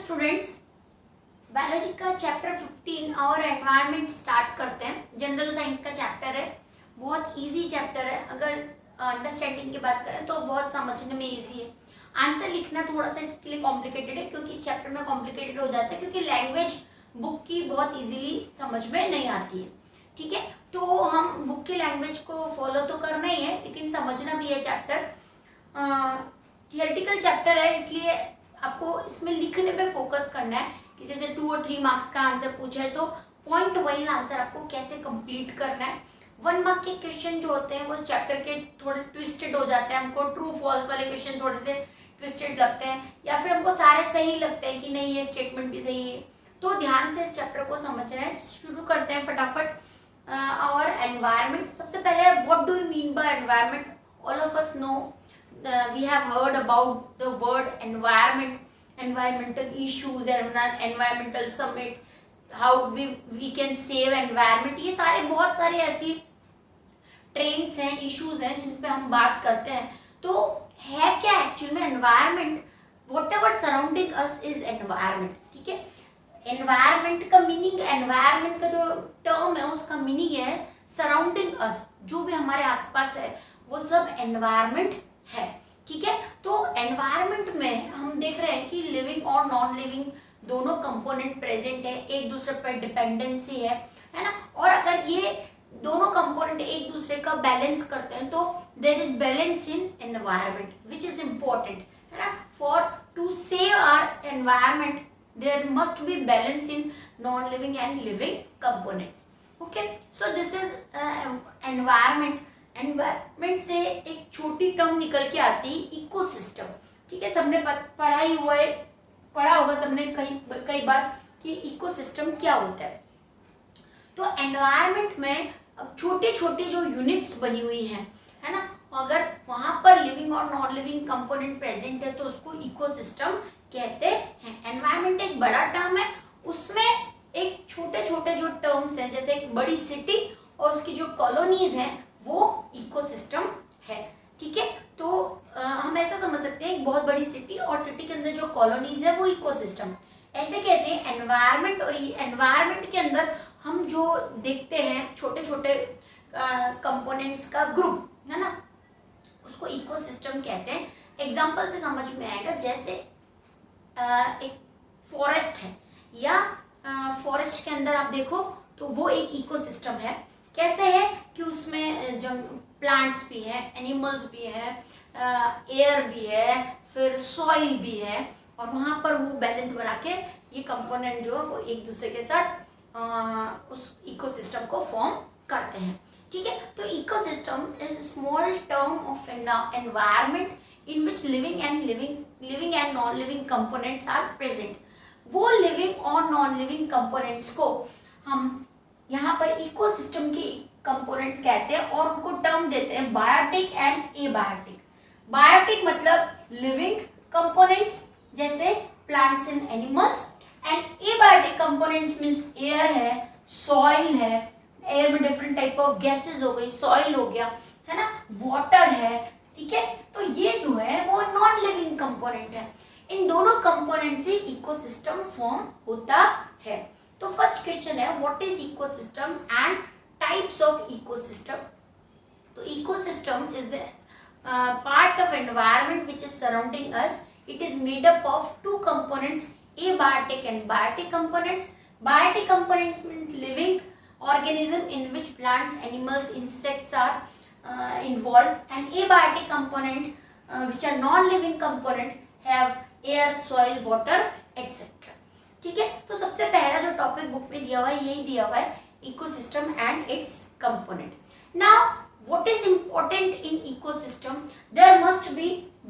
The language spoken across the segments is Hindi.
स्टूडेंट्स, बायोलॉजी का चैप्टर 15 और एनवायरनमेंट स्टार्ट करते हैं। जनरल साइंस का चैप्टर है, बहुत इजी चैप्टर है। अगर अंडरस्टैंडिंग की बात करें तो बहुत समझने में इजी है। आंसर लिखना थोड़ा सा इसके लिए कॉम्प्लिकेटेड है, क्योंकि इस चैप्टर में कॉम्प्लिकेटेड हो जाता है, क्योंकि लैंग्वेज बुक की बहुत इजीली समझ में नहीं आती है। ठीक है, तो हम बुक की लैंग्वेज को फॉलो तो करना ही है, लेकिन समझना भी है चैप्टर। थियोरेटिकल चैप्टर है, इसलिए आपको इसमें लिखने पे फोकस करना है कि जैसे 2 और 3 मार्क्स का आंसर पूछा है तो पॉइंट वाइज आंसर आपको कैसे कंप्लीट करना है। 1 मार्क के क्वेश्चन जो होते हैं वो इस चैप्टर के थोड़े ट्विस्टेड हो जाते हैं। हमको ट्रू फॉल्स वाले क्वेश्चन थोड़े से ट्विस्टेड लगते हैं, या फिर हमको सारे सही लगते हैं कि नहीं ये स्टेटमेंट भी सही है। तो ध्यान से इस चैप्टर को समझना है। शुरू करते हैं फटाफट। और एनवायरनमेंट, सबसे पहले what do you mean by environment? All of us know, we have heard about the word environment, environmental issues, environmental summit, how we can save environment। ये सारे बहुत सारे ऐसी ट्रेंड्स हैं, इश्यूज हैं जिन पे हम बात करते हैं। तो है क्या एक्चुअल में environment? What ever surrounding us is environment. ठीक है, एनवायरनमेंट का मीनिंग, एनवायरनमेंट का जो टर्म है उसका मीनिंग है सराउंडिंग अस, जो भी हमारे आसपास है वो सब एनवायरनमेंट है। ठीक है, तो एनवायरनमेंट में हम देख रहे हैं कि लिविंग और नॉन लिविंग दोनों कंपोनेंट प्रेजेंट है, एक दूसरे पर डिपेंडेंसी है ना। और अगर ये दोनों कंपोनेंट एक दूसरे का बैलेंस करते हैं तो there is balance in environment, which is important, है ना। For to save our environment there must be balance in non living and living components. Okay, so this is environment. Environment से एक छोटी टर्म निकल के आती है इकोसिस्टम। ठीक है, सबने पढ़ा होगा सबने कई बार कि इकोसिस्टम क्या होता है। तो एनवायरनमेंट में छोटे छोटे जो यूनिट्स बनी हुई हैं, है ना, अगर वहां पर लिविंग और नॉन लिविंग कंपोनेंट प्रेजेंट है तो उसको इकोसिस्टम कहते हैं। एनवायरनमेंट एक बड़ा टर्म है, उसमें एक छोटे छोटे जो टर्म्स हैं, जैसे एक बड़ी सिटी और उसकी जो कॉलोनीज हैं वो इकोसिस्टम है। ठीक है, तो हम ऐसा समझ सकते हैं एक बहुत बड़ी सिटी और सिटी के अंदर जो कॉलोनीज है वो इकोसिस्टम। ऐसे कैसे एनवायरनमेंट, और एनवायरनमेंट के अंदर हम जो देखते हैं छोटे छोटे कंपोनेंट्स का ग्रुप, है ना, उसको इकोसिस्टम कहते हैं। एग्जांपल से समझ में आएगा, जैसे एक फॉरेस्ट है, या फॉरेस्ट के अंदर आप देखो तो वो एक इकोसिस्टम है। कैसे है कि उसमें प्लांट्स भी हैं, एनिमल्स भी हैं, एयर भी है, फिर सॉइल भी है, और वहाँ पर वो बैलेंस बना के ये कंपोनेंट जो है वो एक दूसरे के साथ उस इकोसिस्टम को फॉर्म करते हैं। ठीक है, तो ecosystem is small term of environment in which living and non living components are present. वो लिविंग और नॉन लिविंग कंपोनेंट्स को हम यहाँ पर इकोसिस्टम के कंपोनेंट्स कहते हैं, और उनको टर्म देते हैं बायोटिक एंड एबायोटिक। बायोटिक मतलब लिविंग कंपोनेंट्स जैसे plants and animals, and abiotic components means air है, सॉइल है, एयर में डिफरेंट टाइप ऑफ गैसेस हो गई, सॉइल हो गया, है ना, वाटर है। ठीक है, तो ये जो है वो नॉन लिविंग कंपोनेंट है। इन दोनों कंपोनेंट से इकोसिस्टम फॉर्म होता है। तो फर्स्ट क्वेश्चन है what is ecosystem and types of ecosystem. तो ecosystem is the part of environment which is surrounding us. It is made up of 2 components, abiotic and biotic components. Biotic components means living organism in which plants, animals, insects are involved, and abiotic component which are non-living component have air, soil, water, etc. ठीक है, तो सबसे पहला जो टॉपिक बुक में दिया हुआ है यही दिया हुआ है, ecosystem and its component. Now what is important in ecosystem? There must be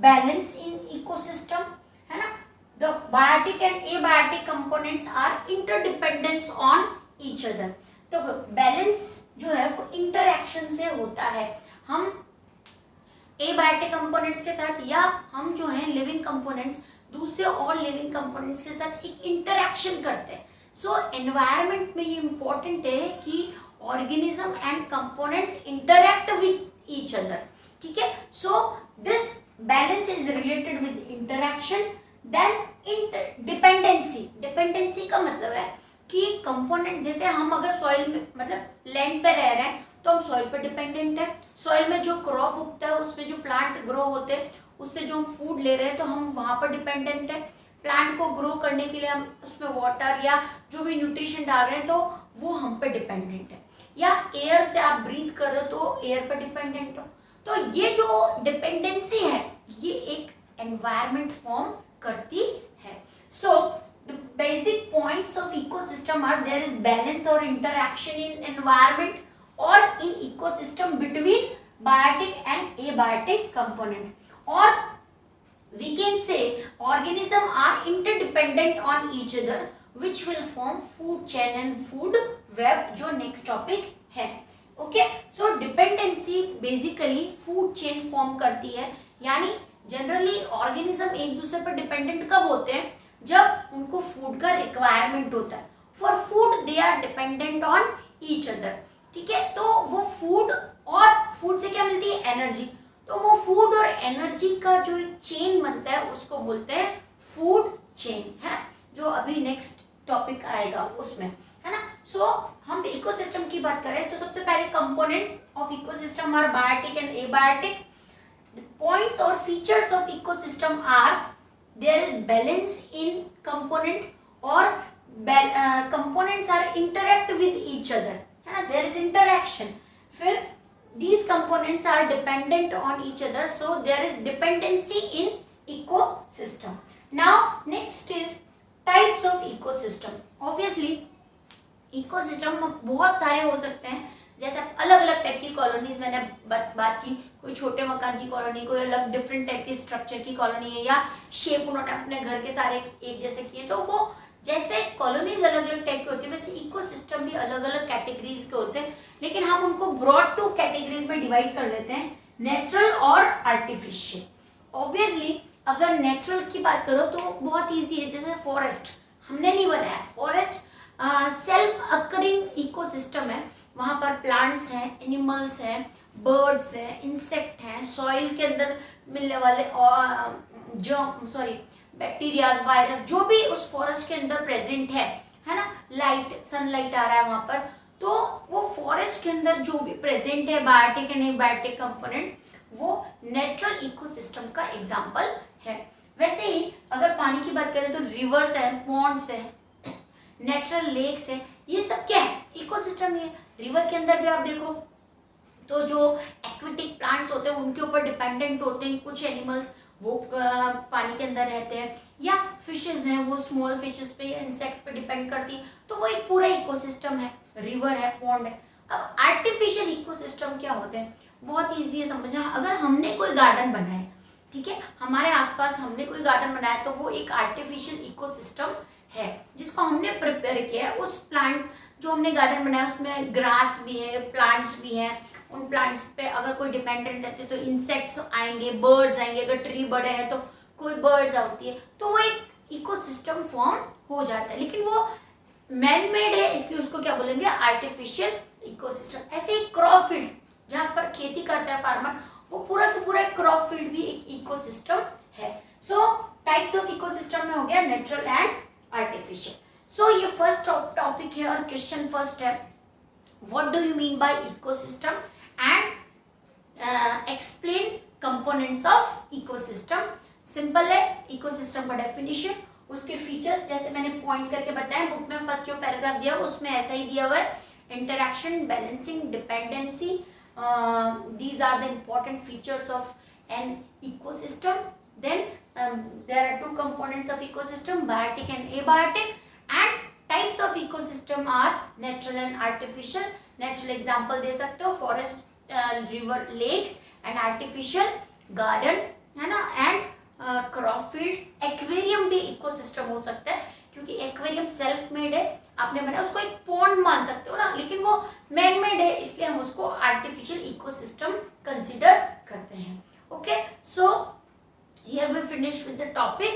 balance in ecosystem, है ना। The biotic and abiotic components are interdependence on each other. तो बैलेंस जो है वो इंटरएक्शन से होता है। हम एबायोटिक कंपोनेंट्स के साथ, या हम जो है लिविंग कंपोनेंट्स दूसरे और लिविंग कंपोनेंट्स के साथ एक इंटरैक्शन करते हैं। सो एनवायरनमेंट में ये इंपॉर्टेंट है कि organism and components interact with each other. ठीक है, so this balance is related with interaction then dependency, dependency का मतलब है कि कंपोनेंट, जैसे हम अगर सॉइल में मतलब लैंड पे रह रहे हैं तो हम सॉइल पे डिपेंडेंट है, सॉइल में जो क्रॉप उगता है उसमें जो प्लांट ग्रो होते हैं उससे जो हम फूड ले रहे हैं तो हम वहां पर डिपेंडेंट है। प्लांट को ग्रो करने के लिए हम उसमें वाटर या जो भी न्यूट्रिशन डाल रहे हैं तो वो हम पे डिपेंडेंट है। या एयर से आप ब्रीथ कर रहे हो तो एयर पे डिपेंडेंट हो। तो ये जो डिपेंडेंसी है ये एक एनवायरमेंट फॉर्म करती है। So the basic points of ecosystem are there is balance और इंटरैक्शन इन एनवायरमेंट और in ecosystem between biotic and abiotic component, और we can say organism are interdependent on each other which will form food chain and food web, जो next topic है। Okay, so dependency basically food chain form करती है, यानी जनरली ऑर्गेनिज्म एक दूसरे पर डिपेंडेंट कब होते हैं, जब उनको फूड का रिक्वायरमेंट होता है। For food they are dependent on each other, ठीक है। तो वो फूड, और फूड से क्या मिलती है, एनर्जी। तो वो फूड और एनर्जी का जो एक चेन बनता है उसको बोलते हैं फूड चेन, है, जो अभी नेक्स्ट टॉपिक आएगा उसमें, है ना। सो हम इकोसिस्टम की बात करें तो सबसे पहले components of ecosystem are biotic and abiotic. Points और features of ecosystem are there is balance in component, और components are interact with each other, है ना, देयर इज इंटरेक्शन। फिर these components are dependent on each other, so there is dependency in ecosystem. Now next is types of ecosystem. Obviously ecosystem बहुत सारे हो सकते हैं, जैसे अलग अलग टाइप की कॉलोनीज मैंने बात की, कोई छोटे मकान की कॉलोनी, कोई अलग डिफरेंट टाइप की स्ट्रक्चर की कॉलोनी है, या शेप उन्होंने अपने घर के सारे एक जैसे किए। तो वो जैसे कॉलोनीज अलग अलग टाइप की होती है वैसे इकोसिस्टम भी अलग अलग कैटेगरीज के होते हैं, लेकिन हम उनको ब्रॉड टू कैटेगरीज में डिवाइड कर लेते हैं, नेचुरल और आर्टिफिशियल। ऑब्वियसली अगर नेचुरल की बात करो तो बहुत ईजी है, जैसे फॉरेस्ट हमने नहीं बनाया, फॉरेस्ट सेल्फ अकरिंग इकोसिस्टम है, वहां पर प्लांट्स हैं, एनिमल्स हैं, बर्ड्स हैं, इंसेक्ट हैं, सॉइल के अंदर मिलने वाले बैक्टीरिया, वायरस, जो भी उस फॉरेस्ट के अंदर प्रेजेंट है ना, लाइट, सनलाइट आ रहा है वहां पर, तो वो फॉरेस्ट के अंदर जो भी प्रेजेंट है बायोटिक एंड एबायोटिक कंपोनेंट, वो नेचुरल इकोसिस्टम का एग्जांपल है। वैसे ही अगर पानी की बात करें तो रिवर्स है, पॉन्ड्स है, नेचुरल लेक्स है, ये सब क्या है, इकोसिस्टम है। रिवर के अंदर भी आप देखो तो जो एक्वेटिक प्लांट्स होते हैं उनके ऊपर डिपेंडेंट होते हैं कुछ एनिमल्स, वो पानी के अंदर रहते हैं, या फिशेज हैं वो स्मॉल फिशेज पे या इंसेक्ट पे डिपेंड करती है, तो वो एक पूरा इकोसिस्टम है, रिवर है, पॉन्ड है। अब आर्टिफिशियल इकोसिस्टम क्या होते हैं, बहुत ईजी है समझना। अगर हमने कोई गार्डन बनाया है, ठीक है, हमारे आसपास हमने कोई गार्डन बनाया तो वो एक आर्टिफिशियल इकोसिस्टम है जिसको हमने प्रिपेयर किया है। उस प्लांट जो हमने गार्डन बनाया उसमें ग्रास भी है, प्लांट्स भी हैं, उन प्लांट्स पे अगर कोई डिपेंडेंट रहते तो इंसेक्ट्स आएंगे, बर्ड्स आएंगे, अगर ट्री बड़े हैं तो कोई बर्ड्स आती है, तो वो एक इकोसिस्टम फॉर्म हो जाता है। लेकिन वो मैन मेड है इसलिए उसको क्या बोलेंगे, आर्टिफिशियल इकोसिस्टम। ऐसे ही क्रॉप फील्ड जहाँ पर खेती करता है फार्मर, वो पूरा का पूरा क्रॉप फील्ड भी एक इकोसिस्टम है। सो टाइप्स ऑफ इकोसिस्टम में हो गया नेचुरल एंड आर्टिफिशियल। सो ये फर्स्ट टॉपिक है और क्वेश्चन फर्स्ट है, what do you mean by ecosystem and explain components of ecosystem. Simple है, इकोसिस्टम का डेफिनेशन, उसके फीचर्स जैसे मैंने पॉइंट करके बताया, बुक में फर्स्ट जो पैराग्राफ दिया उसमें ऐसा ही दिया हुआ है, interaction, balancing, dependency, these are the important features of an ecosystem. Then there are two components of ecosystem, biotic and abiotic, and types of ecosystem are natural and artificial. Natural example दे सकते हो forest, river, lakes, and artificial garden, है ना, and क्रॉप फील्ड। एक्वेरियम भी इकोसिस्टम हो सकता है क्योंकि एक्वेरियम सेल्फ मेड है, आपने बनाया, उसको एक पॉन्ड मान सकते हो ना, लेकिन वो मैन मेड है इसलिए हम उसको आर्टिफिशियल इकोसिस्टम कंसीडर करते हैं। Okay, so here we finish with the topic.